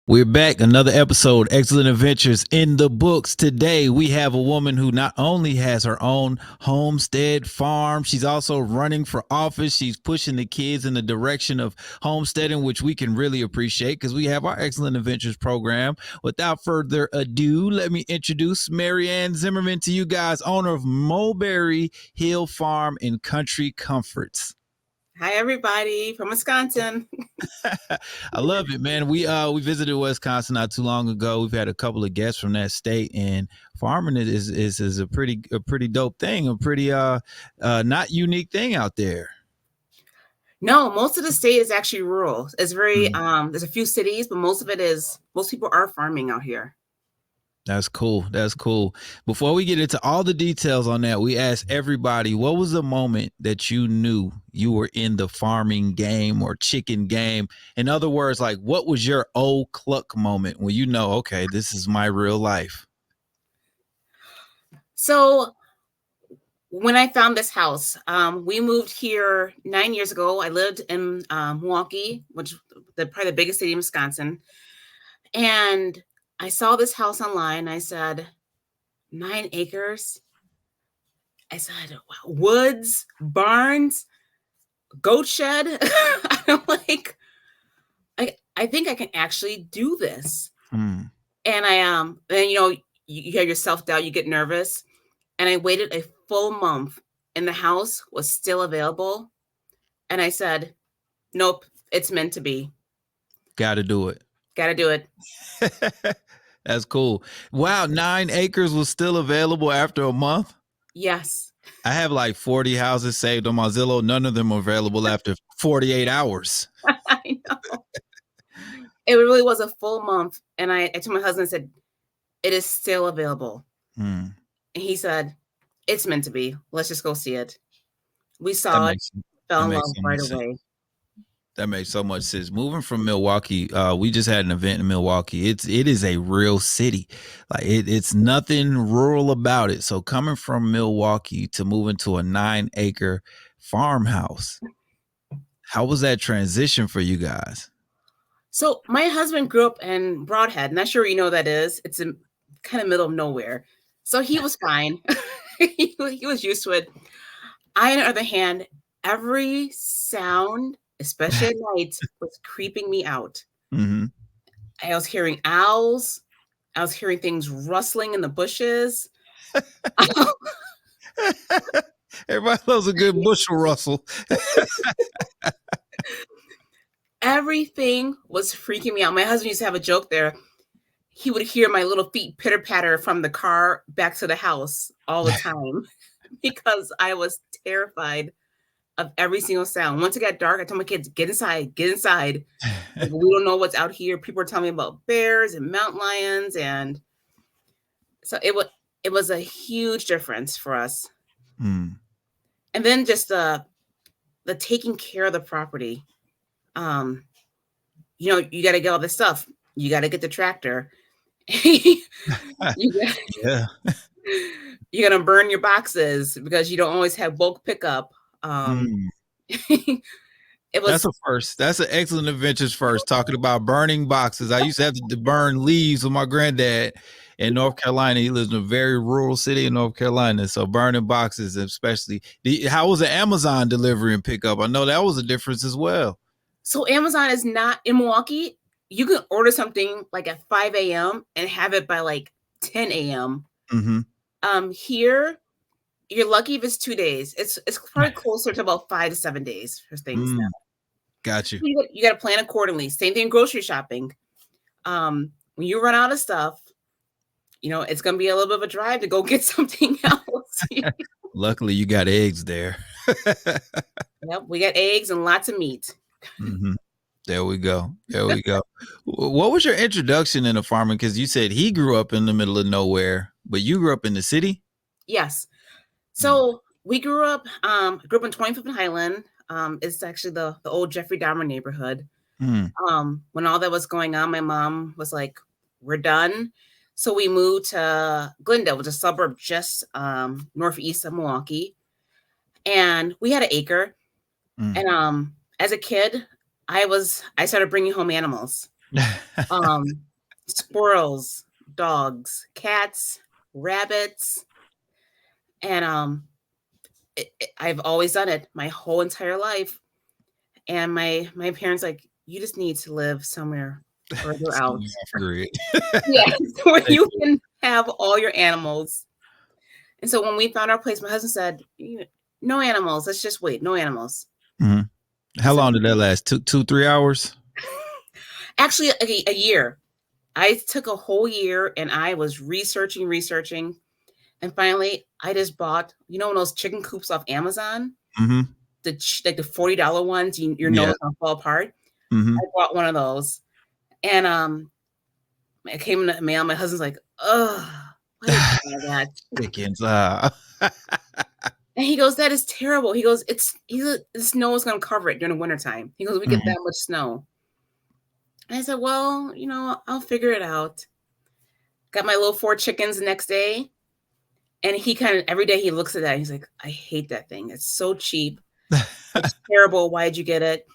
We're back. Another episode, Excellent Adventures in the books. Today, we have a woman who not only has her own homestead farm, she's also running for office. She's pushing the kids in the direction of homesteading, which we can really appreciate because we have our Excellent Adventures program. Without further ado, let me introduce Maryann Zimmerman to you guys, owner of Mulberry Hill Farm and Country Comforts. Hi, everybody from Wisconsin. I love it, man. We visited Wisconsin not too long ago. We've had a couple of guests from that state, and farming is a pretty dope thing, a pretty not unique thing out there. No, most of the state is actually rural. It's very there's a few cities, but most people are farming out here. That's cool. That's cool. Before we get into all the details on that, we asked everybody, what was the moment that you knew you were in the farming game or chicken game? In other words, like, what was your old cluck moment when you know, okay, this is my real life? So when I found this house, we moved here 9 years ago. I lived in Milwaukee, which is probably the biggest city in Wisconsin. And I saw this house online. I said, 9 acres. I said, wow, woods, barns, goat shed. I'm like, I think I can actually do this. And and you have your self-doubt, you get nervous. And I waited a full month and the house was still available. And I said, nope, it's meant to be. Gotta do it. Gotta do it. That's cool. Wow, 9 acres was still available after a month? Yes. I have like 40 houses saved on my Zillow. None of them are available after 48 hours. I know. It really was a full month. And I told my husband, I said, it is still available. And he said, it's meant to be. Let's just go see it. We saw it, fell in love right away. That makes so much sense. Moving from Milwaukee, we just had an event in Milwaukee. It is a real city. Like it's nothing rural about it. So coming from Milwaukee to move into a 9-acre farmhouse, how was that transition for you guys? So my husband grew up in Broadhead. Not sure you know what that is. It's in kind of middle of nowhere. So he was fine. he was used to it. I, on the other hand, every sound, especially at night, was creeping me out. I was hearing owls. I was hearing things rustling in the bushes. Everybody loves a good bushel rustle. Everything was freaking me out. My husband used to have a joke there. He would hear my little feet pitter patter from the car back to the house all the time because I was terrified of every single sound. Once it got dark, I told my kids, get inside, get inside. Like, we don't know what's out here. People are telling me about bears and mountain lions. And so it was a huge difference for us. And then just the taking care of the property. You got to get all this stuff. You got to get the tractor. You got to burn your boxes because you don't always have bulk pickup. That's a first. That's an Excellent Adventures first. Talking about burning boxes. I used to have to burn leaves with my granddad in North Carolina. He lives in a very rural city in North Carolina. So burning boxes, especially. How was the Amazon delivery and pickup? I know that was a difference as well. So Amazon is not in Milwaukee. You can order something like at 5 a.m. and have it by like 10 a.m. Here, you're lucky if it's 2 days. It's probably closer to about 5 to 7 days for things now. Got you. You got to plan accordingly. Same thing grocery shopping. When you run out of stuff, it's going to be a little bit of a drive to go get something else. Luckily, you got eggs there. Yep, we got eggs and lots of meat. There we go. What was your introduction into farming? Because you said he grew up in the middle of nowhere, but you grew up in the city? Yes. So we grew up in 25th and Highland. It's actually the old Jeffrey Dahmer neighborhood. When all that was going on, my mom was like, we're done. So we moved to Glendale, which is a suburb just northeast of Milwaukee. And we had an acre. And as a kid, I started bringing home animals. Um, Squirrels, dogs, cats, rabbits, and I've always done it my whole entire life. And my parents like, you just need to live somewhere further out. Somewhere off grid. Yes, where Thank you you. can have all your animals. And so when we found our place, my husband said, "No animals. Let's just wait. No animals." Mhm. I How said, long did that last? 3 hours? actually, a year. I took a whole year and I was researching. And finally, I just bought, one of those chicken coops off Amazon, Mm-hmm. like the $40 ones, your Yeah. nose gonna fall apart. Mm-hmm. I bought one of those. And it came in the mail. My husband's like, "Ugh, why did you buy that?" Chickens. And he goes, "That is terrible." He goes, the snow is gonna cover it during the wintertime. He goes, "We get Mhm. that much snow." And I said, "Well, I'll figure it out." Got my little 4 chickens the next day. And he kind of every day he looks at that. He's like, "I hate that thing. It's so cheap. It's terrible. Why'd you get it?"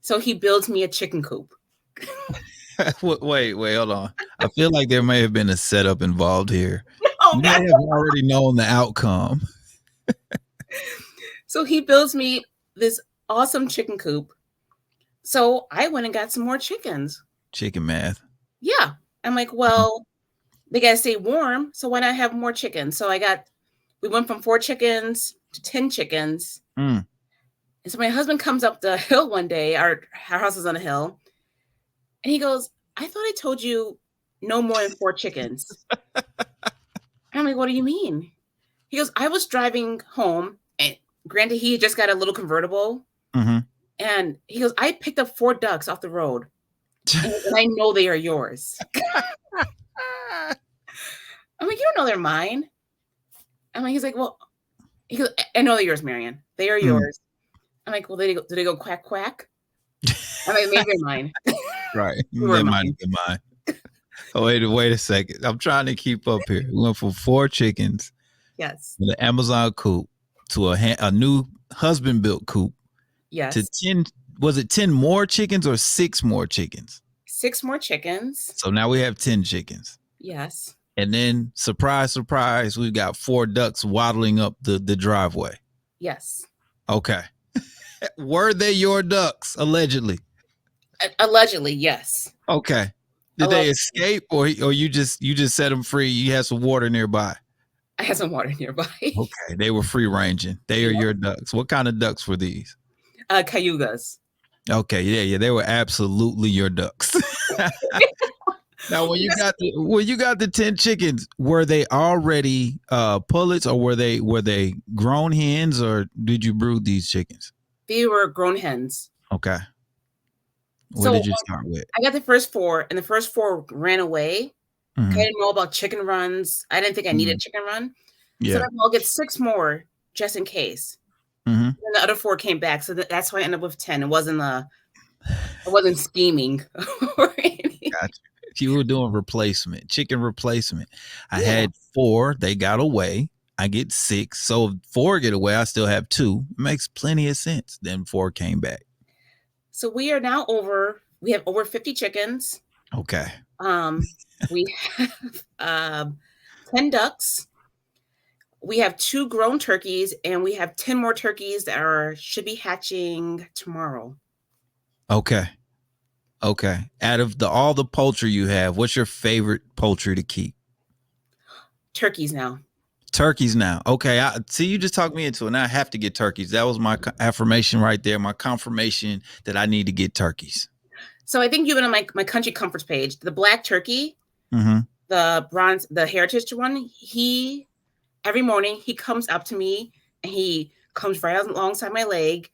So he builds me a chicken coop. Wait, hold on. I feel like there may have been a setup involved here. Oh, You may God. have already known the outcome. So he builds me this awesome chicken coop. So I went and got some more chickens. Chicken math. Yeah. I'm like, well, they gotta stay warm, so why not have more chickens? So we went from 4 chickens to 10 chickens. Mm. And so my husband comes up the hill one day, our house is on a hill, and he goes, "I thought I told you no more than 4 chickens." I'm like, "What do you mean?" He goes, "I was driving home, and granted, he had just got a little convertible, Mm-hmm. and he goes, I picked up 4 ducks off the road, and I know they are yours." I'm like, "You don't know they're mine." I'm like, he's like, "Well," he goes, "I know they're yours, Maryann. They are Mm. yours." I'm like, "Well, do they go quack quack?" I'm like, "Maybe they're mine." Right. They were That might mine. have been mine. Oh, wait a second. I'm trying to keep up here. We went from 4 chickens Yes. with an Amazon coop to a new husband built coop to Yes. 10. Was it 10 more chickens or 6 more chickens? 6 more chickens. So now we have 10 chickens. Yes. And then surprise, surprise, we've got 4 ducks waddling up the driveway. Yes. Okay. Were they your ducks? Allegedly. Allegedly, yes. Okay. Did they escape or you just set them free? You had some water nearby. I had some water nearby. Okay. They were free ranging. They are your ducks. What kind of ducks were these? Cayugas. Okay. Yeah. They were absolutely your ducks. Now, when you got the 10 chickens, were they already pullets or were they grown hens or did you brood these chickens? They were grown hens. Okay. What So did you start with? I got the first 4, and the first 4 ran away. Mhm. I didn't know about chicken runs. I didn't think I needed a chicken run. So Yeah. I'll get 6 more just in case. Mm-hmm. And the other 4 came back. So that's why I ended up with 10. It wasn't scheming or anything. Gotcha. You were doing chicken replacement. I Yeah. had 4. They got away. I get 6. So if 4 get away, I still have 2. It makes plenty of sense. Then 4 came back. So we have over 50 chickens. Okay. We have 10 ducks. We have 2 grown turkeys, and we have 10 more turkeys that should be hatching tomorrow. Okay. Out of all the poultry you have, what's your favorite poultry to keep? Turkeys now. Turkeys now. Okay. See, you just talked me into it. Now I have to get turkeys. That was my affirmation right there. My confirmation that I need to get turkeys. So I think you've been on my country comforts page. The black turkey, Mm-hmm. the heritage one, every morning he comes up to me and he comes right alongside my leg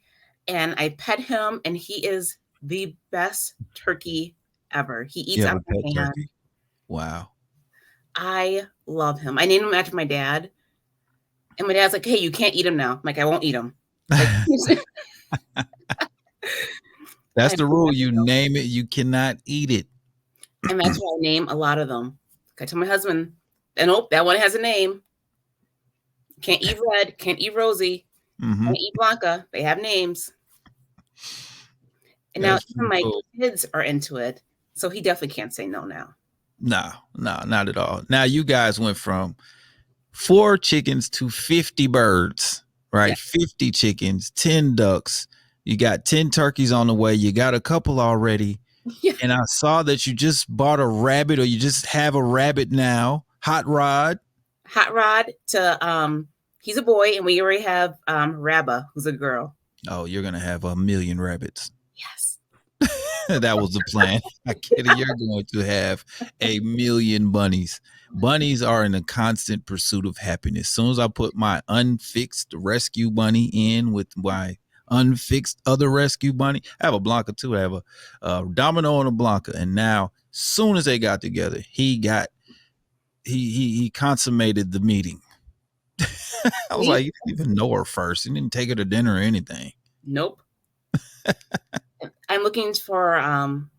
and I pet him and he is the best turkey ever. He eats out of my hand. Turkey. Wow. I love him. I named him after my dad. And my dad's like, "Hey, you can't eat him now." I'm like, "I won't eat him." Like, that's the rule. You name it, you cannot eat it. And that's why I name a lot of them. I told my husband, nope, that one has a name. Can't eat Red, can't eat Rosie, can't eat Blanca. They have names. And now even my kids are into it. So he definitely can't say no now. No, no, not at all. Now you guys went from 4 chickens to 50 birds, Yeah. right? 50 chickens, 10 ducks. You got 10 turkeys on the way. You got a couple already. Yeah. And I saw that you just bought a rabbit, or you just have a rabbit now. Hot Rod. Hot Rod to he's a boy, and we already have Rabba, who's a girl. Oh, you're gonna have a million rabbits. Yes. That was the plan. I kid you, you're going to have a million bunnies. Bunnies are in a constant pursuit of happiness. As soon as I put my unfixed rescue bunny in with my unfixed other rescue bunny, I have a Blanca too. I have a Domino and a Blanca, and now, soon as they got together, he consummated the meeting. I was Me? like, you didn't even know her first. You didn't take her to dinner or anything. Nope. I'm looking for I'm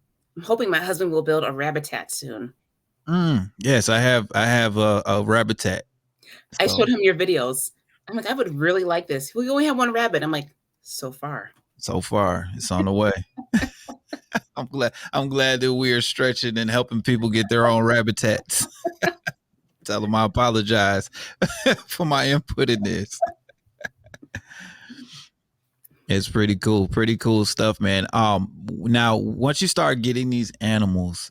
hoping my husband will build a rabbitat soon. Yes, I have a rabbitat. I So showed him your videos. I'm like, I would really like this. We only have one rabbit. I'm like, so far. so far, it's on the way. I'm glad that we are stretching and helping people get their own rabbitats. Tell them I apologize for my input in this. It's pretty cool stuff, man. Now once you start getting these animals,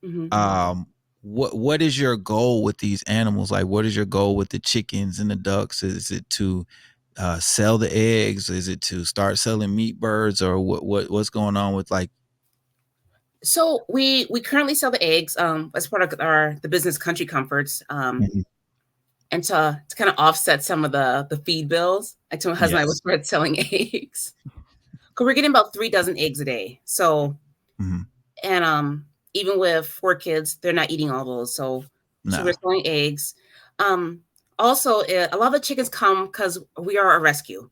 Mm-hmm. what is your goal with these animals? Like, what is your goal with the chickens and the ducks? Is it to sell the eggs? Is it to start selling meat birds, or what's going on with like? So we currently sell the eggs as part of the business Country Comforts Mhm. and to kind of offset some of the feed bills. I told my husband I would Yes. start selling eggs because we're getting about 3 dozen eggs a day. So Mhm. and even with 4 kids, they're not eating all those. So we're No. selling eggs. Um, Also, a lot of the chickens come because we are a rescue. Okay.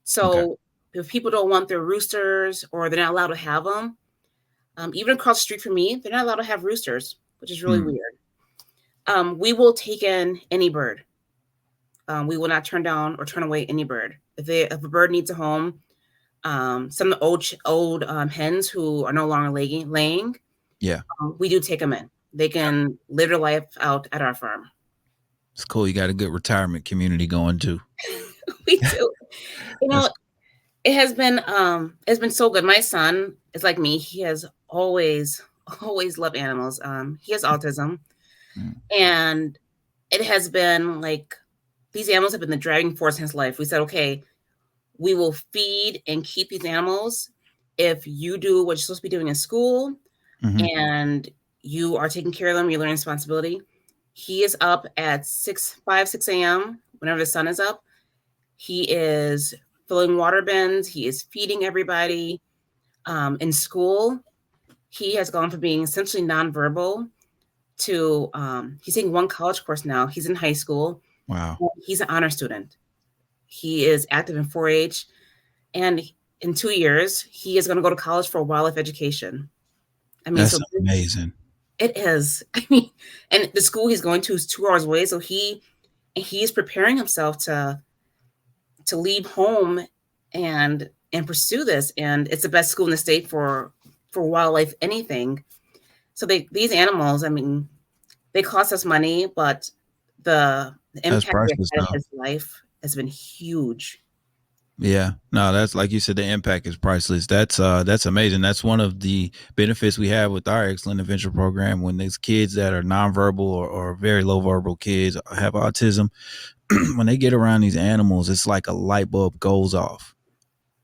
So if people don't want their roosters or they're not allowed to have them, even across the street from me, they're not allowed to have roosters, which is really Mm. weird. We will take in any bird. We will not turn down or turn away any bird. If a bird needs a home, some of the old hens who are no longer laying, Yeah. we do take them in. They can live their life out at our farm. It's cool. You got a good retirement community going too. We do. You That's know, it's been so good. My son is like me. He has always loved animals. He has autism, mm, and it has been like these animals have been the driving force in his life. We said, okay, we will feed and keep these animals if you do what you're supposed to be doing in school mhm. and you are taking care of them, you're learning responsibility. He is up at 6 a.m. whenever the sun is up. He is filling water bins. He is feeding everybody. In school, he has gone from being essentially nonverbal to he's taking one college course now. He's in high school. Wow. He's an honor student. He is active in 4-H, and in 2 years, he is going to go to college for wildlife education. I mean, That's so amazing. it is. I mean, and the school he's going to is 2 hours away, so he is preparing himself to leave home and pursue this. And it's the best school in the state for wildlife anything. So these animals, I mean, they cost us money, but the That's impact they priceless had in though. his life has been huge. Yeah. No, that's like you said, the impact is priceless. That's amazing. That's one of the benefits we have with our excellent adventure program. When there's kids that are nonverbal or very low verbal kids have autism, when they get around these animals, it's like a light bulb goes off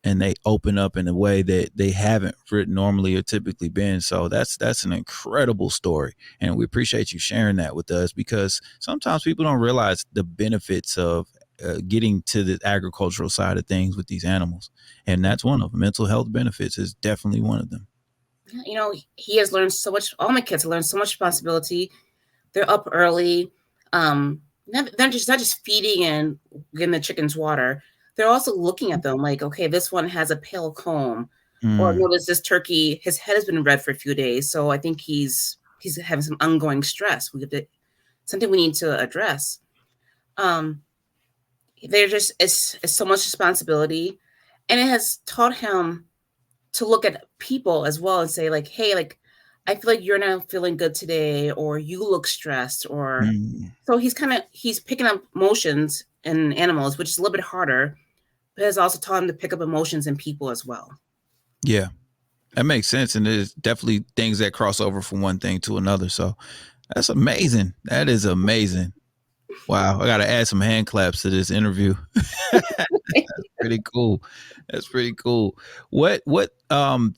and they open up in a way that they haven't normally or typically been. So that's an incredible story, and we appreciate you sharing that with us, because sometimes people don't realize the benefits of getting to the agricultural side of things with these animals, and that's one of them. Mental health benefits is definitely one of them. You know, he has learned so much. All my kids have learned so much responsibility. They're up early. They're not just feeding and getting the chickens water. They're also looking at them like, okay, this one has a pale comb, or Mm, notice this turkey, his head has been red for a few days, so I think he's having some ongoing stress. We have to something we need to address. Um, they're just it's so much responsibility, and it has taught him to look at people as well and say like, hey, like I feel like you're not feeling good today, or you look stressed, or Mm, so he's picking up emotions in animals, which is a little bit harder, but it's also taught him to pick up emotions in people as well. yeah, that makes sense. And there's definitely things that cross over from one thing to another. So that's amazing. That is amazing. Wow. I got to add some hand claps to this interview. Pretty cool. That's pretty cool. What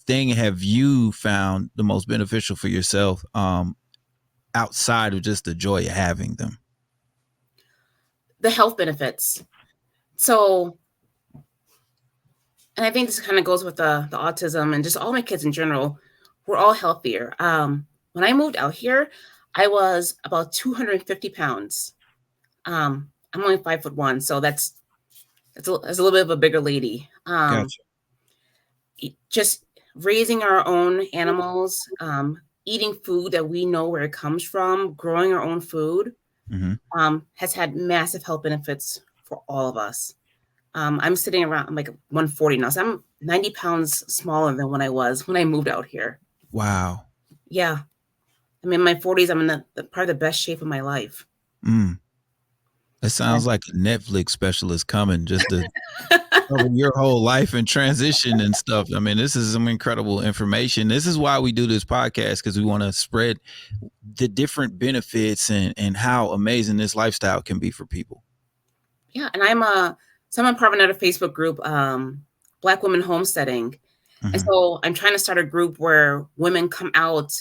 thing have you found the most beneficial for yourself outside of just the joy of having them? The health benefits. So, and I think this kind of goes with the autism and just all my kids in general. We're all healthier. When I moved out here, I was about 250 pounds. I'm only 5'1", so that's a little bit of a bigger lady. Gotcha. Just raising our own animals, eating food that we know where it comes from, growing our own food, Mm-hmm. has had massive health benefits for all of us. I'm sitting around, I'm like 140 now, so I'm 90 pounds smaller than when I was when I moved out here. Wow. Yeah. I mean, in my 40s, I'm in probably the best shape of my life. Mm. It sounds like a Netflix special is coming just to cover your whole life and transition and stuff. I mean, this is some incredible information. This is why we do this podcast, because we want to spread the different benefits and how amazing this lifestyle can be for people. Yeah, and I'm a part of another Facebook group, Black Women Homesteading. And Mm-hmm. so I'm trying to start a group where women come out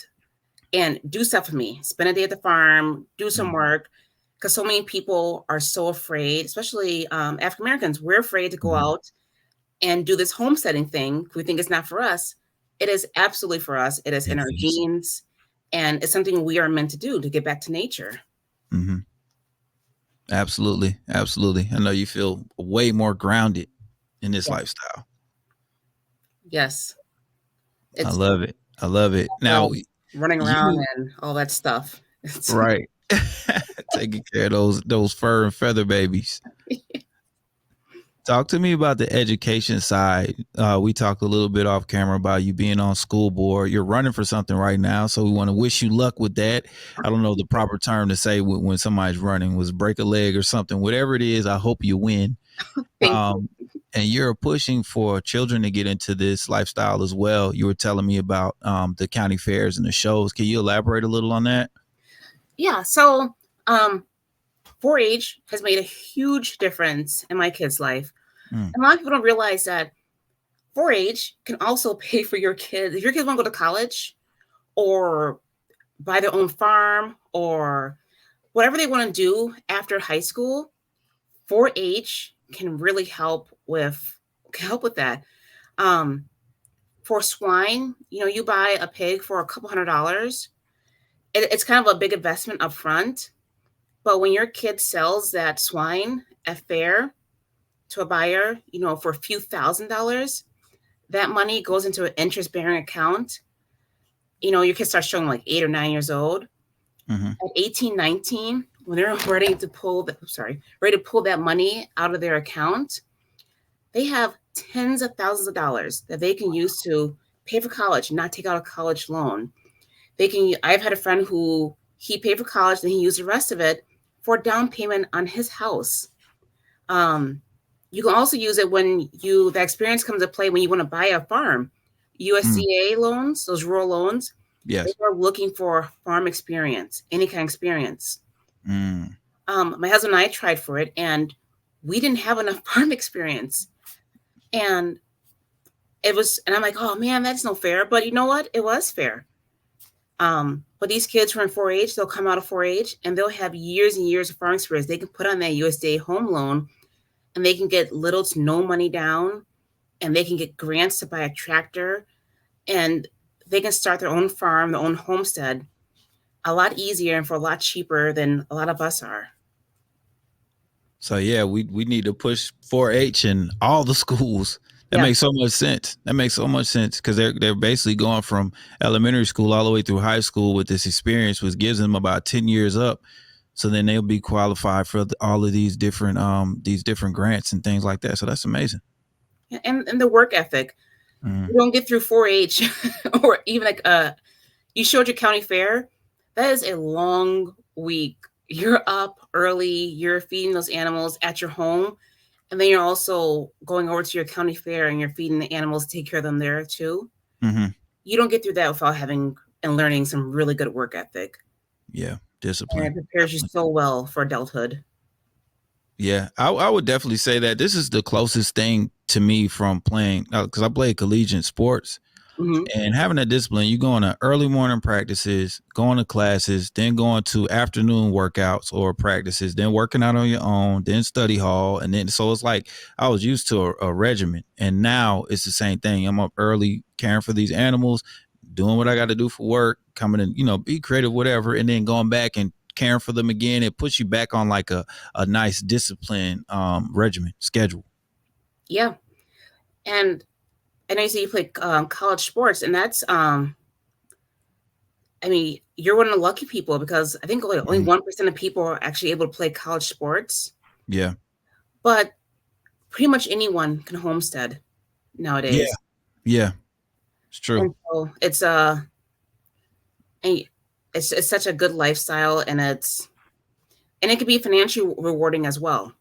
and do stuff with me, spend a day at the farm, do some Mm-hmm. work. Because so many people are so afraid, especially African Americans, we're afraid to go out and do this homesteading thing. We think it's not for us. It is absolutely for us. It is It in our is. genes, and it's something we are meant to do to get back to nature. Mm-hmm. Absolutely. Absolutely. I know you feel way more grounded in this Yeah. lifestyle. Yes, I it's love it. I love it. Now, running around you, and all that stuff. right. Taking care of those fur and feather babies. Talk to me about the education side. We talked a little bit off camera about you being on school board. You're running for something right now, so we want to wish you luck with that. I don't know the proper term to say when somebody's running, was break a leg or something. Whatever it is, I hope you win. Thank you. And you're pushing for children to get into this lifestyle as well. You were telling me about the county fairs and the shows. Can you elaborate a little on that? Yeah, so 4-H has made a huge difference in my kid's life. Mm. And a lot of people don't realize that 4-H can also pay for your kids. If your kids want to go to college or buy their own farm or whatever they want to do after high school, 4-H can really help with that. For swine, you buy a pig for a couple $100s. It's kind of a big investment up front, but when your kid sells that swine at fair to a buyer, for a few $1,000s, that money goes into an interest-bearing account. Your kid starts showing like 8 or 9 years old. Mm-hmm. At 18, 19, when they're ready to pull that money out of their account, they have tens of thousands of dollars that they can use to pay for college, not take out a college loan. I've had a friend who he paid for college and he used the rest of it for down payment on his house. You can also use it when the experience comes to play when you want to buy a farm. USDA loans, those rural loans, they Yes. are looking for farm experience, any kind of experience. Mm. My husband and I tried for it, and we didn't have enough farm experience. And I'm like, oh man, that's no fair. But you know what? It was fair. But these kids who are in 4-H, they'll come out of 4-H and they'll have years and years of farm experience. They can put on that USDA home loan and they can get little to no money down, and they can get grants to buy a tractor, and they can start their own farm, their own homestead a lot easier and for a lot cheaper than a lot of us are. So yeah, we need to push 4-H in all the schools. That Yeah. makes so much sense. That makes so much sense because they're basically going from elementary school all the way through high school with this experience, which gives them about 10 years up. So then they'll be qualified for all of these different grants and things like that. So that's amazing. And the work ethic. You don't get through 4-H or even like you showed your county fair. That is a long week. You're up early, you're feeding those animals at your home, and then you're also going over to your county fair and you're feeding the animals, take care of them there too. Mm-hmm. You don't get through that without having and learning some really good work ethic. Yeah, And discipline. it prepares you so well for adulthood. Yeah, I would definitely say that this is the closest thing to me from playing because I played collegiate sports. Mm-hmm. And having that discipline, you going to early morning practices, going to classes, then going to afternoon workouts or practices, then working out on your own, then study hall. And then, so it's like I was used to a regimen. And now it's the same thing. I'm up early, caring for these animals, doing what I got to do for work, coming and, be creative, whatever. And then going back and caring for them again. It puts you back on like a nice discipline regimen schedule. Yeah. And I know you say you play college sports, and that's I mean, you're one of the lucky people because I think only Mhm. 1% of people are actually able to play college sports. Yeah. But pretty much anyone can homestead Yeah. nowadays. Yeah. It's true. And so and it's such a good lifestyle, and it can be financially rewarding as well.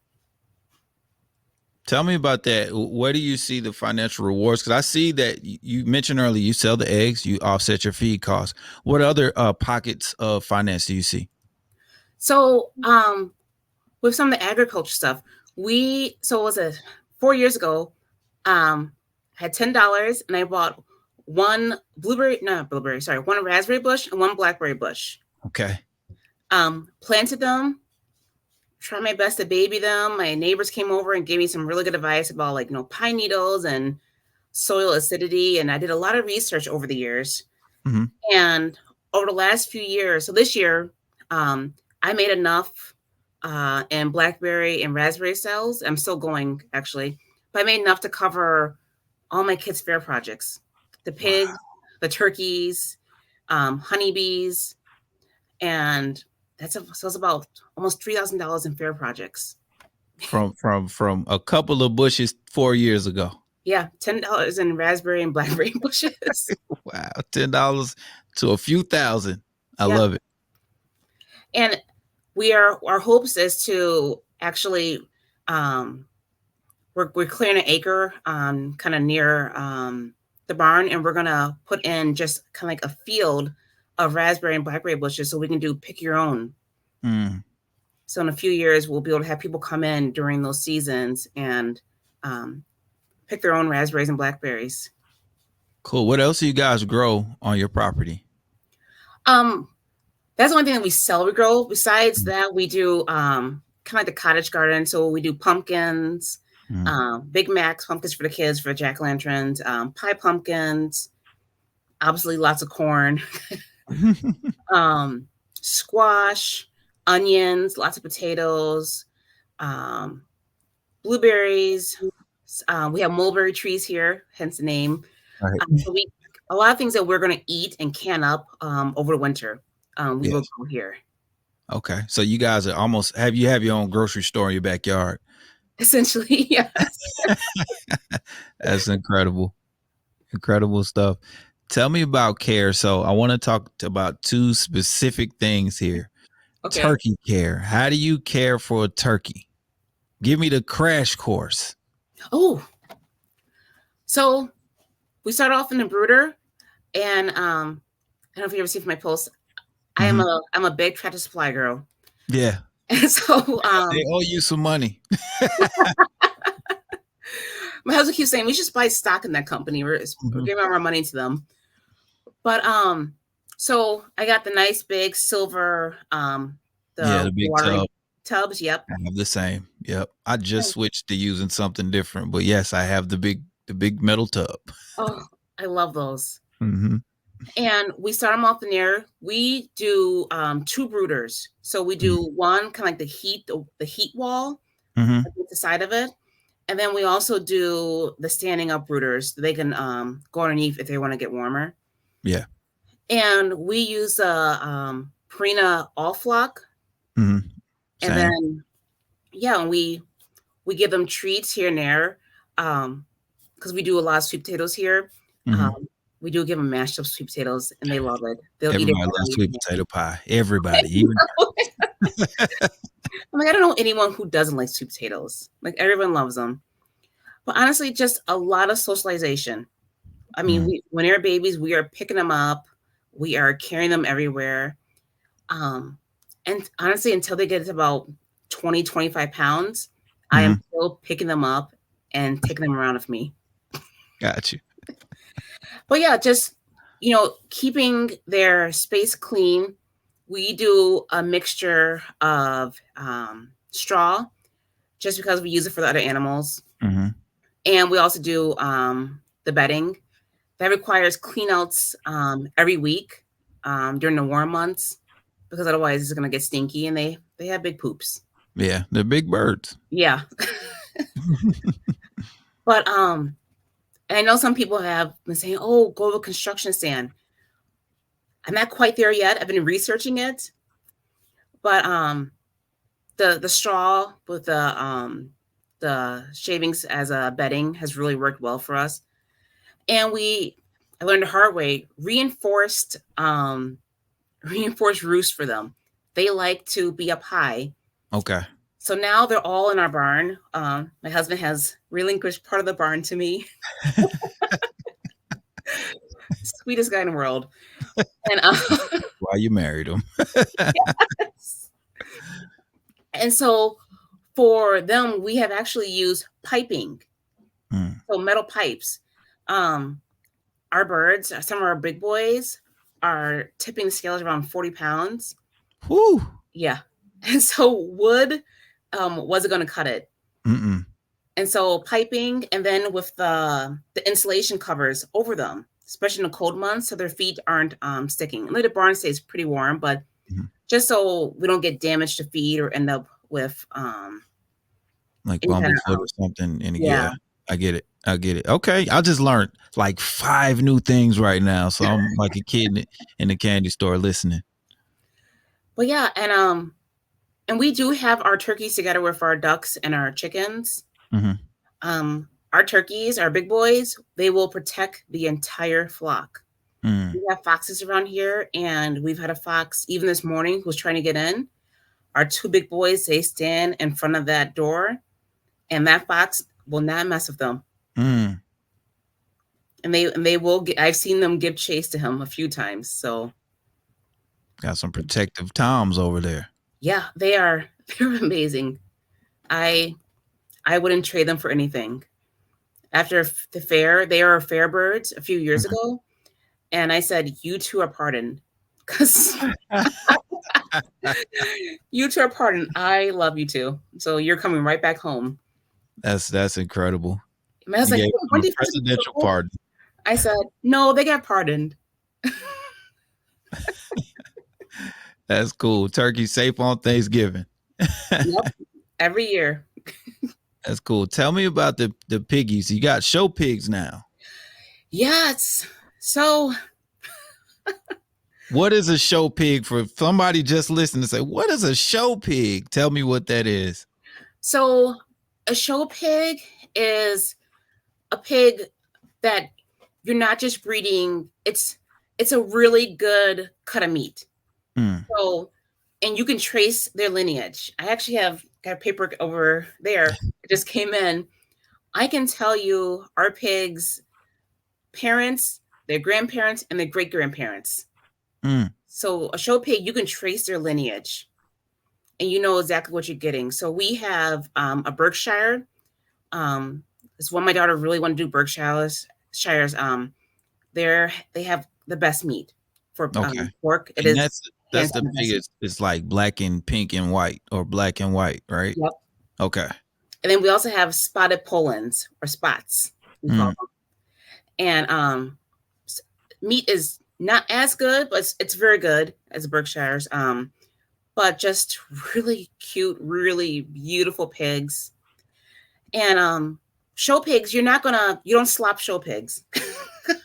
Tell me about that. Where do you see the financial rewards? Because I see that you mentioned earlier you sell the eggs, you offset your feed costs. What other pockets of finance do you see? So with some of the agriculture stuff, it was 4 years ago, I had $10 and I bought one one raspberry bush and one blackberry bush. Okay. Planted them, tried my best to baby them. My neighbors came over and gave me some really good advice about pine needles and soil acidity. And I did a lot of research over the years. Hmm. And over the last few years, so this year, I made enough in blackberry and raspberry sales. I'm still going actually, but I made enough to cover all my kids' fair projects: the Wow. pigs, the turkeys, honeybees, and so it's about almost $3,000 in fair projects. From a couple of bushes 4 years ago. Yeah, $10 in raspberry and blackberry bushes. Wow. $10 to a few thousand. I Yeah, love it. and our hopes is to actually um, we're clearing an acre kind of near the barn, and we're gonna put in just kind of like a field of raspberry and blackberry bushes so we can do pick your own. Mm, So in a few years we'll be able to have people come in during those seasons and um, pick their own raspberries and blackberries. cool. What else do you guys grow on your property? um that's the only thing that we sell we grow. Besides Mm, that, we do kind of like the cottage garden. So we do pumpkins, mm. Big Macs, pumpkins for the kids, for jack-o'-lanterns, pie pumpkins, obviously lots of corn, um, squash, onions, lots of potatoes, um, blueberries. We have mulberry trees here, hence the name. Right. So a lot of things that we're going to eat and can up over the winter. We Yeah. will go here. Okay. So you guys are almost have your own grocery store in your backyard. Essentially, yes. That's incredible. Incredible stuff. Tell me about care. So I want to talk about two specific things here. Okay. Turkey care. How do you care for a turkey? Give me the crash course. Oh, so we start off in the brooder, and I don't know if you ever see from my posts. Hmm. I'm a big Tractor Supply girl, Yeah. and so They owe you some money. my husband keeps saying we should buy stock in that company. We're Hmm. giving our money to them. But so I got the nice big silver Yeah, the the big watering tub. tubs. Yep. I have the same. Yep. I just switched to using something different, but yes, I have the big metal tub. Oh, I love those. Hmm. And we start them off in there. We do two brooders. So we do one kind of like the heat wall Hmm. at the side of it. And then we also do the standing up brooders. They can go underneath if they want to get warmer. Yeah. And we use Purina All Flock. Hmm. And Same. then yeah, we give them treats here and there. Because we do a lot of sweet potatoes here. Hmm. Um, We do give them mashed up sweet potatoes, and they love it. They'll eat it Everybody right loves out of sweet your potato pie. Everybody, even hand. I'm like, I don't know anyone who doesn't like sweet potatoes. Like, everyone loves them. But honestly, just a lot of socialization. I mean, when they're babies, we are picking them up. We are carrying them everywhere. And honestly, until they get to about 20, 25 pounds, I am still picking them up and taking them around with me. got you. But yeah, just, keeping their space clean. We do a mixture of straw just because we use it for the other animals. And we also do the bedding. That requires cleanouts every week during the warm months, because otherwise it's going to get stinky, and they have big poops. Yeah, they're big birds. Yeah. But and I know some people have been saying, "Oh, go to a construction stand." I'm not quite there yet. I've been researching it, but the straw with the shavings as a bedding has really worked well for us. And I learned the hard way, reinforced roost for them. They like to be up high. Okay. So now they're all in our barn. My husband has relinquished part of the barn to me. Sweetest guy in the world. And why you married him. yes. And so for them, we have actually used piping. So metal pipes. Our birds, some of our big boys, are tipping the scales around 40 pounds. Whoo. Yeah. And so wood wasn't going to cut it. And so piping, and then with the insulation covers over them, especially in the cold months, so their feet aren't sticking. And the barn stays pretty warm, but just so we don't get damage to feet or end up with like bumblefoot or something. And yeah, I get it. Okay, I just learned like 5 new things right now, so I'm like a kid in the candy store listening. But yeah, and we do have our turkeys together with our ducks and our chickens. Our turkeys, our big boys, they will protect the entire flock. We have foxes around here, and we've had a fox even this morning who was trying to get in. Our 2 big boys, they stand in front of that door, and that fox will not mess with them. And they will I've seen them give chase to him a few times. So got some protective toms over there. Yeah, they're amazing. I wouldn't trade them for anything. After the fair, they are fair birds a few years ago, and I said, "You two are pardoned, because you two are pardoned. I love you two, so you're coming right back home." That's incredible. I was like, "When did presidential pardon?" I said, "No, they got pardoned." That's cool. Turkey safe on Thanksgiving. Yep, every year. That's cool. Tell me about the piggies. You got show pigs now. Yes. So what is a show pig? For somebody just listening to say, what is a show pig? Tell me what that is. So a show pig is a pig that you're not just breeding. It's a really good cut of meat. So, and you can trace their lineage. I actually have got paper over there. It just came in. I can tell you our pigs' parents, their grandparents, and their great-grandparents. So a show pig, you can trace their lineage, and you know exactly what you're getting. So we have a Berkshire. It's one my daughter really wanted to do. Berkshires. They have the best meat for pork. It is. That's the biggest. It's like black and pink and white, or black and white, right? Yep. Okay. And then we also have spotted Polands, or spots, we call them. And meat is not as good, but it's very good as Berkshires. But just really cute, really beautiful pigs. And show pigs, you don't slop show pigs.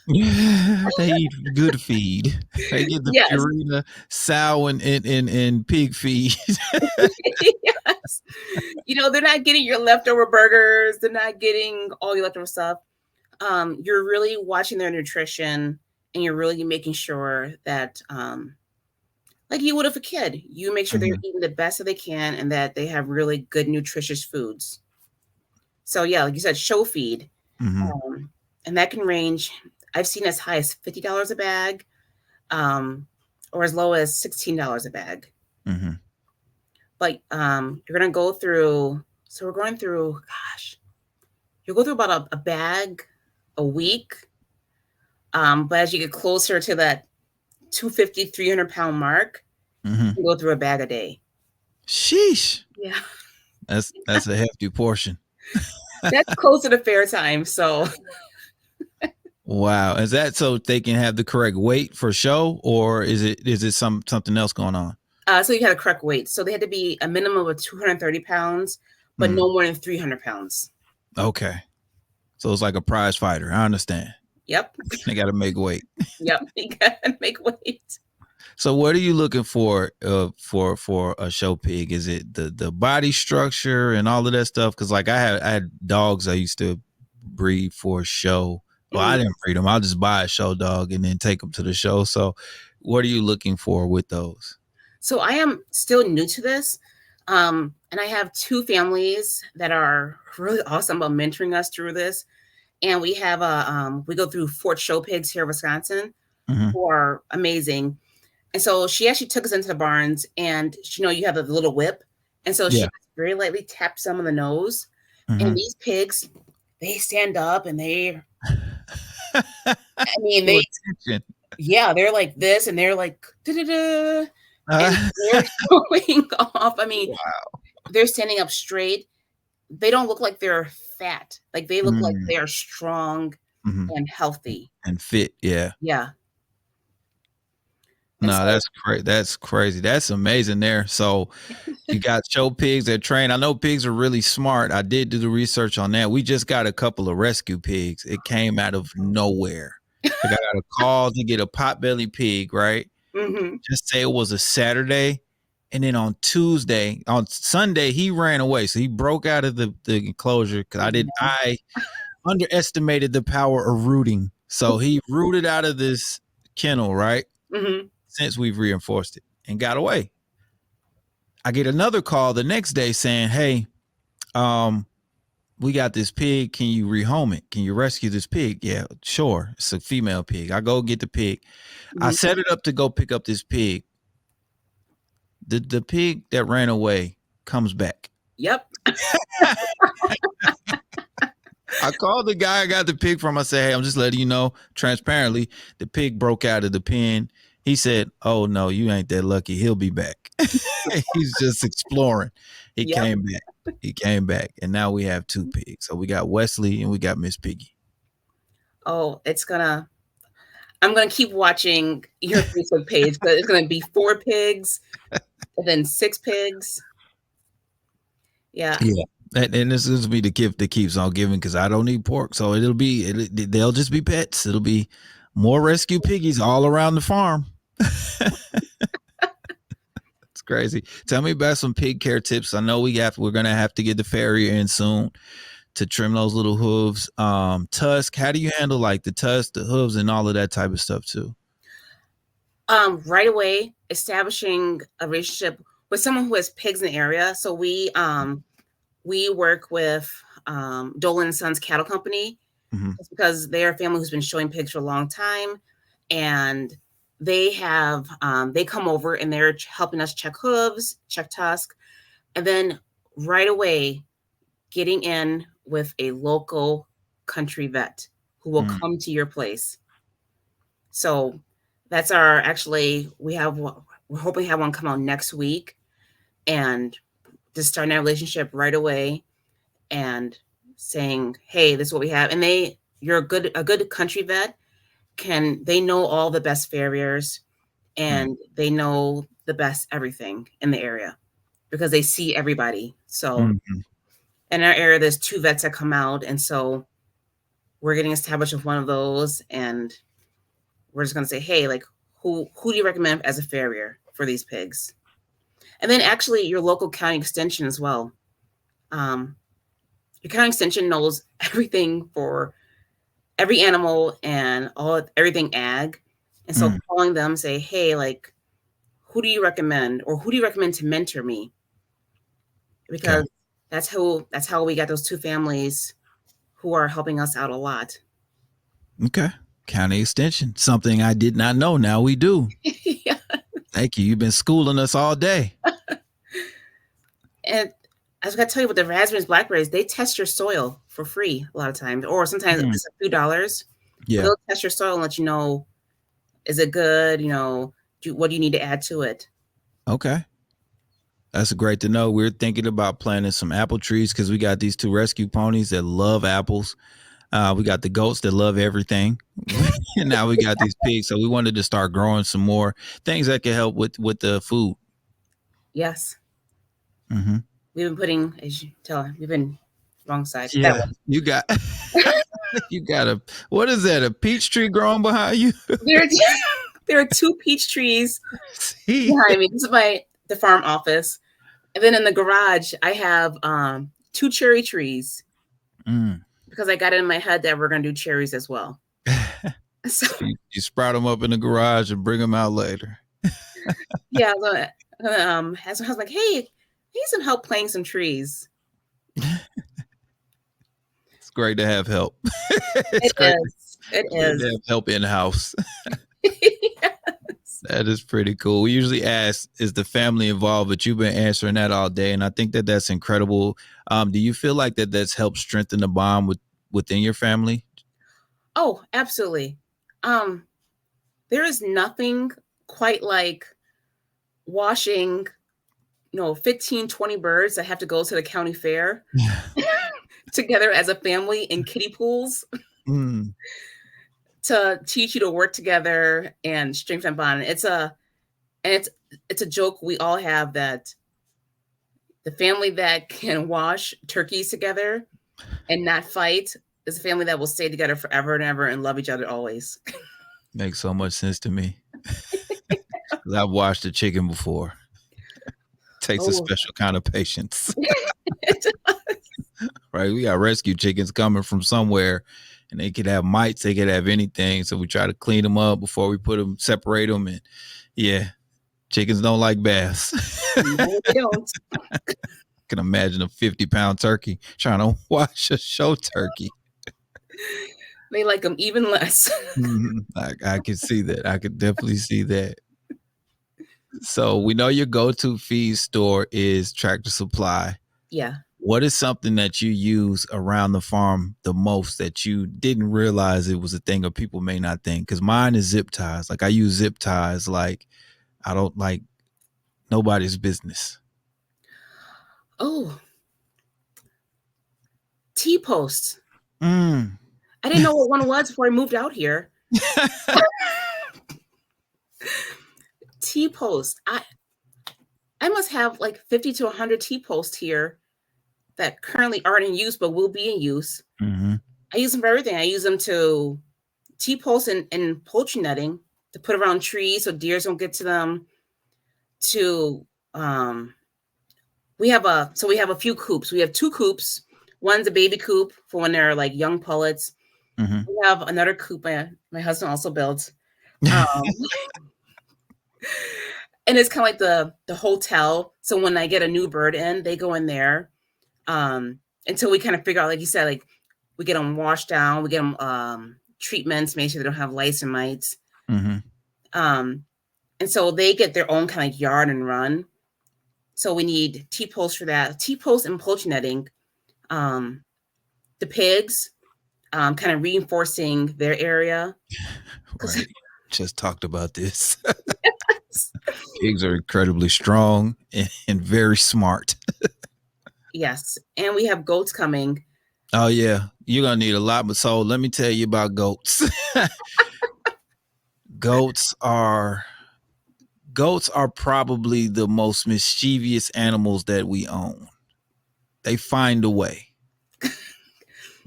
They eat good feed. They get the Purina sow and pig feed. Yes. They're not getting your leftover burgers. They're not getting all your leftover stuff. You're really watching their nutrition. and you're really making sure that, like you would if a kid, you make sure they're Mhm. eating the best that they can and that they have really good nutritious foods. So yeah, like you said, show feed, Mhm. um, and that can range. I've seen as high as $50 a bag, um, or as low as $16 a bag. Mhm. But you're gonna go through. So we're going through. Gosh, you'll go through about a bag a week. But as you get closer to that 250, 300 pound mark, Mhm. you go through a bag a day. Sheesh. Yeah, That's a hefty portion. that's closer to fair time. So, Wow. Is that so they can have the correct weight for show, or is it something else going on? so you had a correct weight. So they had to be a minimum of 230 pounds, but Mm. no more than 300 pounds. Okay. So it's like a prize fighter. I understand. Yep. They got to make weight. Yep. You gotta make weight. So what are you looking for a show pig? Is it the body structure and all of that stuff? Because like I had dogs I used to breed for show. Well, I Mhm. didn't breed them. I'll just buy a show dog and then take them to the show. So what are you looking for with those? So I am still new to this. And I have two families that are really awesome about mentoring us through this. And we go through Fort Show Pigs here in Wisconsin, Hmm. who are amazing. And so she actually took us into the barns, and you have a little whip. And so she Yeah. just very lightly tapped some on the nose. And Hmm. these pigs, they stand up and I mean, Your they, attention. yeah, they're like this and they're like, da-da-da, and Uh, they're going off. I mean, wow. they're standing up straight. They don't look like they're fat. Like they look like Mm, they are strong hmm. and healthy. And fit. Yeah. Yeah. And No, so, that's crazy. That's crazy. That's amazing there. So you got show pigs that train. I know pigs are really smart. I did do the research on that. We just got a couple of rescue pigs. It came out of nowhere. Like I got a call to get a potbelly pig, right? mhm. Just say it was a Saturday. And then on Sunday, he ran away. So he broke out of the enclosure because Yeah. I underestimated the power of rooting. So he rooted out of this kennel, right? Mhm. Since we've reinforced it and got away. I get another call the next day saying, "Hey, um, we got this pig. Can you rehome it? Can you rescue this pig?" Yeah, sure. It's a female pig. I go get the pig. I Mhm. set it up to go pick up this pig. The pig that ran away comes back. Yep. I called the guy I got the pig from. I said, "Hey, I'm just letting you know transparently, the pig broke out of the pen." He said, "Oh no, you ain't that lucky. He'll be back." He's just exploring. He Yep. came back. He came back, and now we have two pigs. So we got Wesley and we got Miss Piggy. Oh, I'm gonna keep watching your Facebook page, but it's gonna be 4 pigs and then 6 pigs. Yeah. Yeah, and this will be the gift that keeps on giving because I don't eat pork, so they'll just be pets. It'll be more rescue piggies all around the farm. It's crazy. Tell me about some pig care tips. I know we're gonna have to get the farrier in soon to trim those little hooves. Tusk. How do you handle like the tusk, the hooves, and all of that type of stuff too? Right away, establishing a relationship with someone who has pigs in the area. So we work with Dolan and Sons Cattle Company, Hmm. just because they're a family who's been showing pigs for a long time, and they come over and they're helping us check hooves, check tusk, and then right away getting in with a local country vet who will Mm, come to your place. So that's our actually we're hoping to have one come out next week and just starting that relationship right away and saying, "Hey, this is what we have." And you're a good country vet they know all the best farriers mm, and they know the best everything in the area because they see everybody. So mm, in our area, there's 2 vets that come out, and so we're getting established with one of those, and we're just gonna say, "Hey, like, who do you recommend as a farrier for these pigs?" And then actually your local county extension as well. Um, your county extension knows everything for every animal and everything ag. And so calling them, say, hey, like, who do you recommend, or who do you recommend to mentor me? Because that's how we got those two families who are helping us out a lot. Okay. County Extension, something I did not know. Now we do. Yeah. Thank you. You've been schooling us all day. And I was going to tell you, with the raspberries, blackberries, they test your soil for free a lot of times, or sometimes it's a few dollars. Yeah. They'll test your soil and let you know, is it good? What do you need to add to it? Okay. That's great to know. We're thinking about planting some apple trees because we got these two rescue ponies that love apples. We got the goats that love everything. And now we got these pigs. So we wanted to start growing some more things that can help with the food. Yes. Mm-hmm. We've been putting, as you tell, we've been wrong side. Yeah. You got what is that? A peach tree growing behind you? There are two peach trees behind me. This is the farm office. And then in the garage, I have 2 cherry trees because I got it in my head that we're going to do cherries as well. So you sprout them up in the garage and bring them out later. Yeah. I was like, hey, I need some help planting some trees. It's great to have help. It is. To have help in house. Yes. That is pretty cool. We usually ask, is the family involved? But you've been answering that all day, and I think that that's incredible. Do you feel like that's helped strengthen the bond within your family? Oh, absolutely. There is nothing quite like washing 15, 20 birds that have to go to the county fair together as a family in kiddie pools to teach you to work together and strengthen bond. It's a joke we all have, that the family that can wash turkeys together and not fight is a family that will stay together forever and ever and love each other always. Makes so much sense to me. I've washed a chicken before. Takes a special kind of patience. Right? We got rescue chickens coming from somewhere, and they could have mites, they could have anything. So we try to clean them up before we put them, separate them. And yeah, chickens don't like baths. No, they don't. I can imagine a 50-pound turkey trying to wash a show turkey. They like them even less. I could see that. I could definitely see that. So we know your go-to feed store is Tractor Supply. Yeah. What is something that you use around the farm the most that you didn't realize it was a thing, or people may not think? Because mine is zip ties. Like, I use zip ties like I don't like nobody's business. Oh. T-posts. I didn't know what one was before I moved out here. T-post. I must have like 50 to 100 T-posts here that currently aren't in use but will be in use. I use them for everything. I use them to T-post and poultry netting to put around trees so deers don't get to them. We have a few coops. We have 2 coops. One's a baby coop for when they're like young pullets. We have another coop my husband also built. And it's kind of like the hotel. So when I get a new bird in, they go in there until we kind of figure out, like you said, like we get them washed down, we get them treatments, make sure they don't have lice and mites. And so they get their own kind of yard and run. So we need T-posts for that. T-posts and poultry netting. The pigs, kind of reinforcing their area. Right. Just talked about this. Yes. Pigs are incredibly strong and very smart. Yes. And we have goats coming. Oh, yeah. You're going to need a lot. But so let me tell you about goats. Goats are probably the most mischievous animals that we own. They find a way.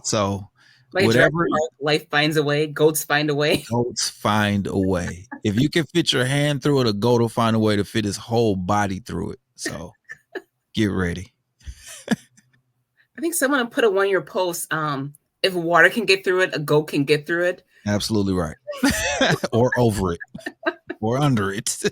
So like whatever life finds a way, goats find a way. Goats find a way. If you can fit your hand through it, a goat will find a way to fit his whole body through it. So get ready. I think someone put a one-year post. if water can get through it, a goat can get through it. Absolutely right. Or over it or under it.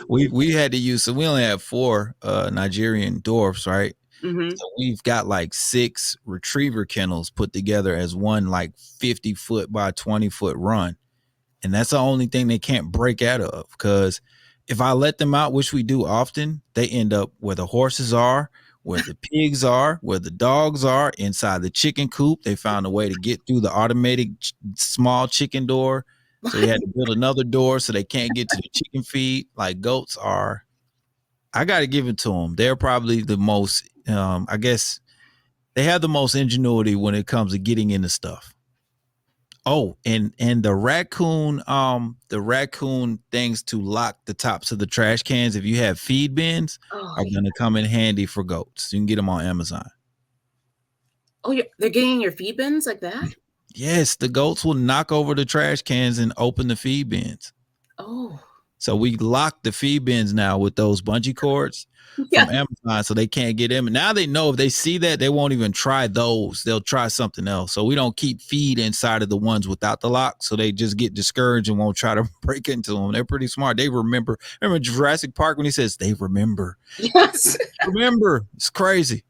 We had to use, so we only have 4 Nigerian dwarfs, right? Mm-hmm. So we've got like 6 retriever kennels put together as one like 50-foot by 20-foot run. And that's the only thing they can't break out of, because if I let them out, which we do often, they end up where the horses are, where the pigs are, where the dogs are, inside the chicken coop. They found a way to get through the automated small chicken door. So we had to build another door so they can't get to the chicken feed. Like goats are, I got to give it to them. They're probably the most, I guess, they have the most ingenuity when it comes to getting into stuff. Oh, and the raccoon things to lock the tops of the trash cans, if you have feed bins, Oh, are yeah. going to come in handy for goats. You can get them on Amazon. Oh, they're getting your feed bins like that? Yes, the goats will knock over the trash cans and open the feed bins. Oh, So we lock the feed bins now with those bungee cords yeah. from Amazon, so they can't get in. And now they know if they see that, they won't even try those. They'll try something else. So we don't keep feed inside of the ones without the lock, so they just get discouraged and won't try to break into them. They're pretty smart. They remember. Remember Jurassic Park when he says they remember. Yes. Remember. It's crazy.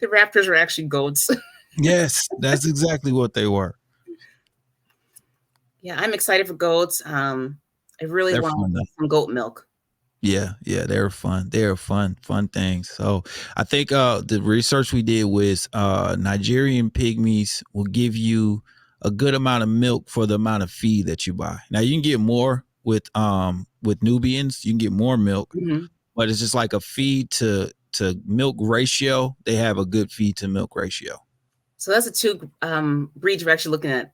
The raptors are actually goats. Yes, that's exactly what they were. Yeah, I'm excited for goats. I really They're want fun though. some goat milk. Yeah, they're fun. They're fun things. So I think the research we did was Nigerian pygmies will give you a good amount of milk for the amount of feed that you buy. Now you can get more with Nubians, you can get more milk, Mm-hmm. but it's just like a feed to milk ratio. They have a good feed to milk ratio. So that's the 2 breeds we're actually looking at.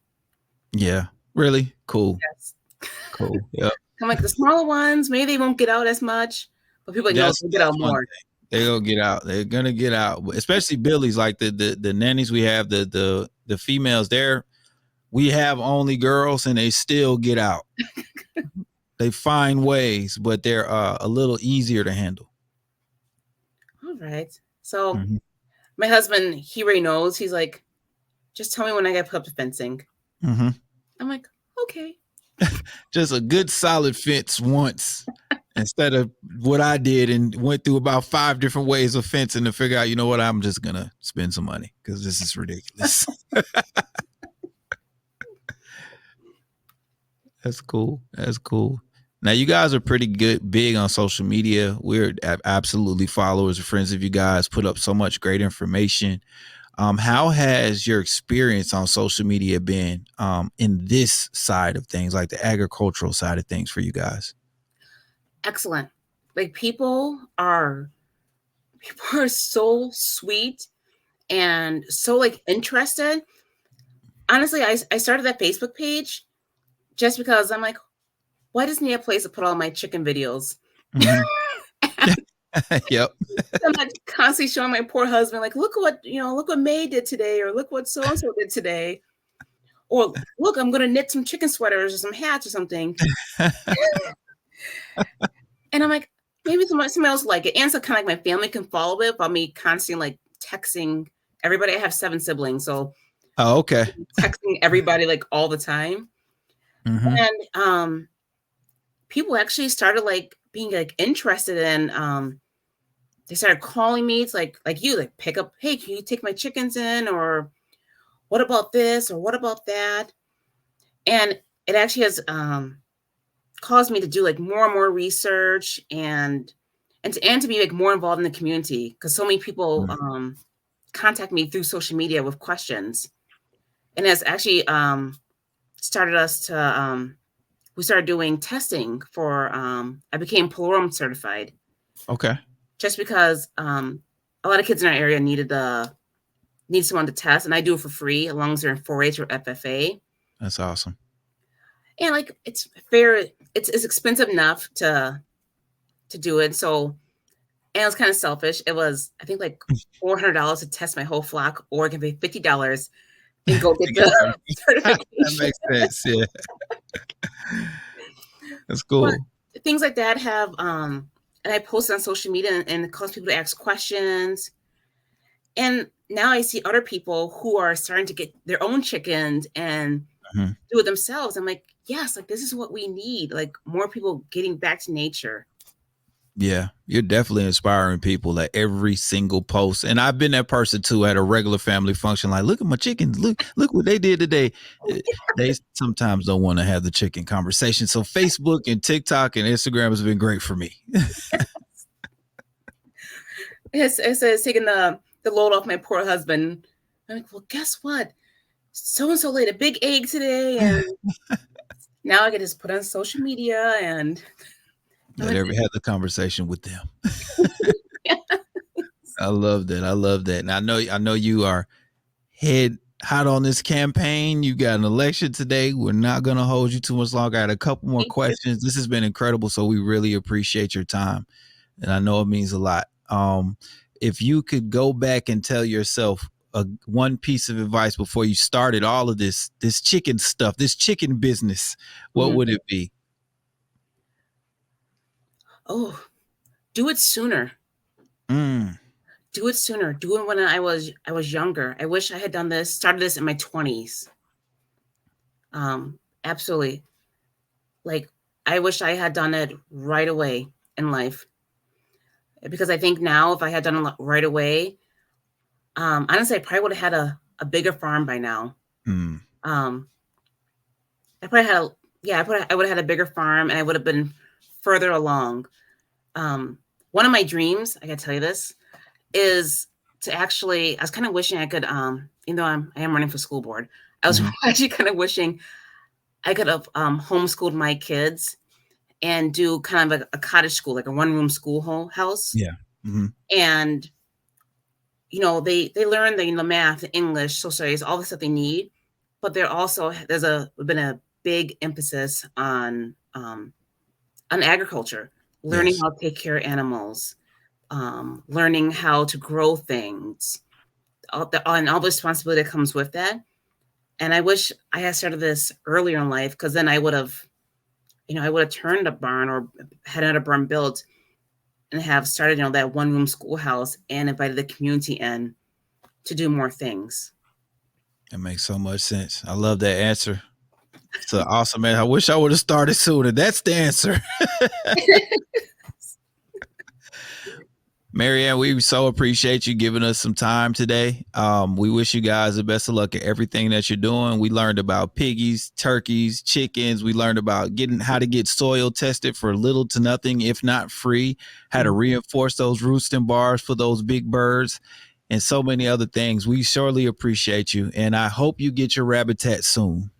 Yeah, really cool. Yes. Cool. Yeah. I'm like the smaller ones, maybe they won't get out as much, but people like, no, they'll get out One more. thing. They're gonna get out. They're gonna get out. Especially Billies, like the nannies we have, the females there. We have only girls and they still get out. They find ways, but they're a little easier to handle. All right. So Mm-hmm. my husband, he already knows. He's like, just tell me when I got to put up the fencing. Mm-hmm. I'm like, okay. Just a good solid fence once, instead of what I did and went through about 5 different ways of fencing to figure out, you know what, I'm just gonna spend some money because this is ridiculous. That's cool. That's cool. Now you guys are pretty big on social media. We're absolutely followers and friends of you guys. Put up so much great information. How has your experience on social media been in this side of things, like the agricultural side of things for you guys? Excellent. Like people are so sweet and so like interested. Honestly, I started that Facebook page just because I'm like, why doesn't he have a place to put all my chicken videos? Mm-hmm. Yep. I'm like constantly showing my poor husband, like, look what May did today, or look what so and so did today, or look, I'm gonna knit some chicken sweaters or some hats or something. And I'm like, maybe somebody else like it. And so kind of like my family can follow it without me constantly like texting everybody. I have 7 siblings, so Oh, okay. texting everybody like all the time. Mm-hmm. And people actually started like being like interested in they started calling me. It's like you like pick up, hey, can you take my chickens in, or what about this, or what about that? And it actually has caused me to do like more and more research and to be like more involved in the community, because so many people contact me through social media with questions, and has actually started us to we started doing testing for I became Palorum certified. Okay. Just because a lot of kids in our area need someone to test, and I do it for free as long as they're in 4-H or FFA. That's awesome. And like it's fair, it's expensive enough to do it. So, and it was kind of selfish. It was, I think, like $400 to test my whole flock, or I can pay $50 and go get the certification. That makes sense. Yeah. That's cool. But things like that have and I post on social media and it causes people to ask questions. And now I see other people who are starting to get their own chickens and Mhm. do it themselves. I'm like, yes, like this is what we need. Like more people getting back to nature. Yeah, you're definitely inspiring people at every single post. And I've been that person too at a regular family function. Like, look at my chickens. Look what they did today. They sometimes don't want to have the chicken conversation. So Facebook and TikTok and Instagram has been great for me. It's taking the load off my poor husband. I'm like, well, guess what? So and so laid a big egg today, and now I can just put on social media and I'm I like, never had the conversation with them. I love that. I love that. And I know you are head hot on this campaign. You got an election today. We're not going to hold you too much longer. I had a couple more thank you. questions. This has been incredible. So we really appreciate your time. And I know it means a lot. If you could go back and tell yourself one piece of advice before you started all of this chicken stuff, this chicken business, what Mhm. would it be? Oh, do it sooner. Mm, Do it sooner. Do it when I was younger. I wish I had done this, started this in my 20s. Absolutely. Like I wish I had done it right away in life. Because I think now if I had done it right away, honestly, I probably would have had a bigger farm by now. mm, Um, I probably had a yeah, I would have had a bigger farm and I would have been further along. Um, one of my dreams, I gotta tell you this, is to actually, I was kind of wishing I could, even though I am running for school board, I was mhm. actually kind of wishing I could have homeschooled my kids and do kind of a cottage school, like a one-room house. Yeah. Hmm. And, they learn the math, English, social studies, all the stuff they need. But there's been a big emphasis on agriculture, learning Yes. how to take care of animals, learning how to grow things, and all the responsibility that comes with that. And I wish I had started this earlier in life because then I would have turned a barn or had another barn built and have started, that one room schoolhouse and invited the community in to do more things. It makes so much sense. I love that answer. It's an awesome man. I wish I would have started sooner. That's the answer. Maryann, we so appreciate you giving us some time today. We wish you guys the best of luck at everything that you're doing. We learned about piggies, turkeys, chickens. We learned about getting how to get soil tested for little to nothing, if not free, how to Mhm. reinforce those roosting bars for those big birds, and so many other things. We surely appreciate you, and I hope you get your rabbit tat soon.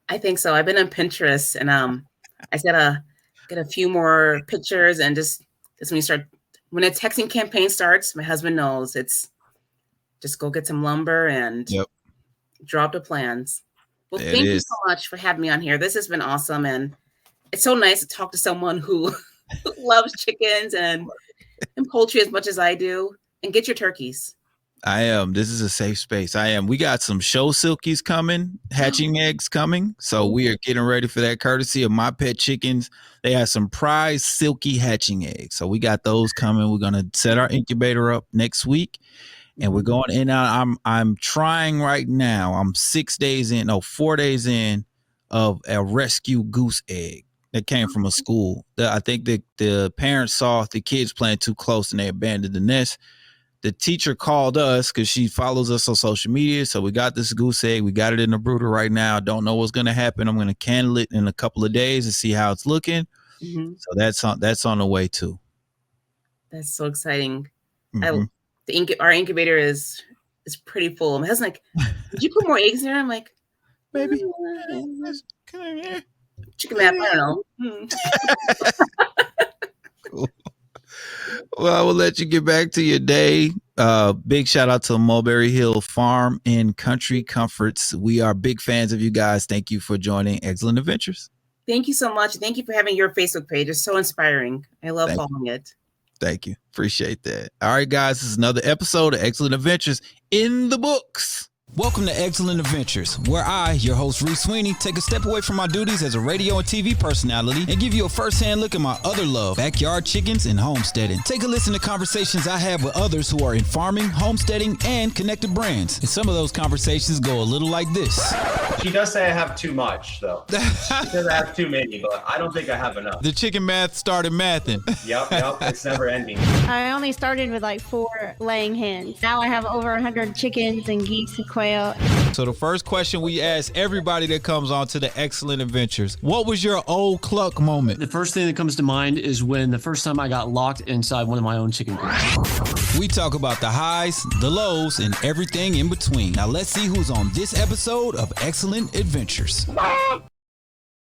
I think so. I've been on Pinterest and I just gotta get a few more pictures and just when a texting campaign starts, my husband knows it's just go get some lumber and Yep, draw up the plans. Well, there it thank you is. so much for having me on here. This has been awesome, and it's so nice to talk to someone who loves chickens and poultry as much as I do. And get your turkeys. I am. This is a safe space. I am. We got some show silkies coming, hatching eggs coming. So we are getting ready for that courtesy of My Pet Chickens. They have some prize silky hatching eggs. So we got those coming. We're gonna set our incubator up next week. And we're Mhm. going in. I'm trying right now. I'm 6 days in, no, 4 days in of a rescue goose egg that came from a school. I think the parents saw the kids playing too close and they abandoned the nest. The teacher called us because she follows us on social media. So we got this goose egg. We got it in the brooder right now. Don't know what's going to happen. I'm going to candle it in a couple of days to see how it's looking. Mhm. So that's on the way too. That's so exciting. I Hmm. our incubator is pretty full. My husband's like, "Did you put more eggs in there?" I'm like, Maybe. Come here. "Chicken map. I don't know." Hmm. Cool. Well, I will let you get back to your day. Big shout out to Mulberry Hill Farm and Country Comforts. We are big fans of you guys. Thank you for joining EggCellent Adventures. Thank you so much. Thank you for having your Facebook page. It's so inspiring. I love Thank you. following it. Thank you. Appreciate that. All right, guys. This is another episode of EggCellent Adventures in the books. Welcome to EggCellent Adventures, where I, your host Reese Sweeney, take a step away from my duties as a radio and TV personality and give you a first-hand look at my other love, backyard chickens and homesteading. Take a listen to conversations I have with others who are in farming, homesteading, and connected brands. And some of those conversations go a little like this. She does say I have too much, though. She says I have too many, but I don't think I have enough. The chicken math started mathing. Yep, it's never ending. I only started with like 4 laying hens. Now I have over 100 chickens and geese and quail. So the first question we ask everybody that comes on to the EggCellent Adventures, what was your old cluck moment? The first thing that comes to mind is when the first time I got locked inside one of my own chicken coops. We talk about the highs, the lows, and everything in between. Now let's see who's on this episode of EggCellent Adventures.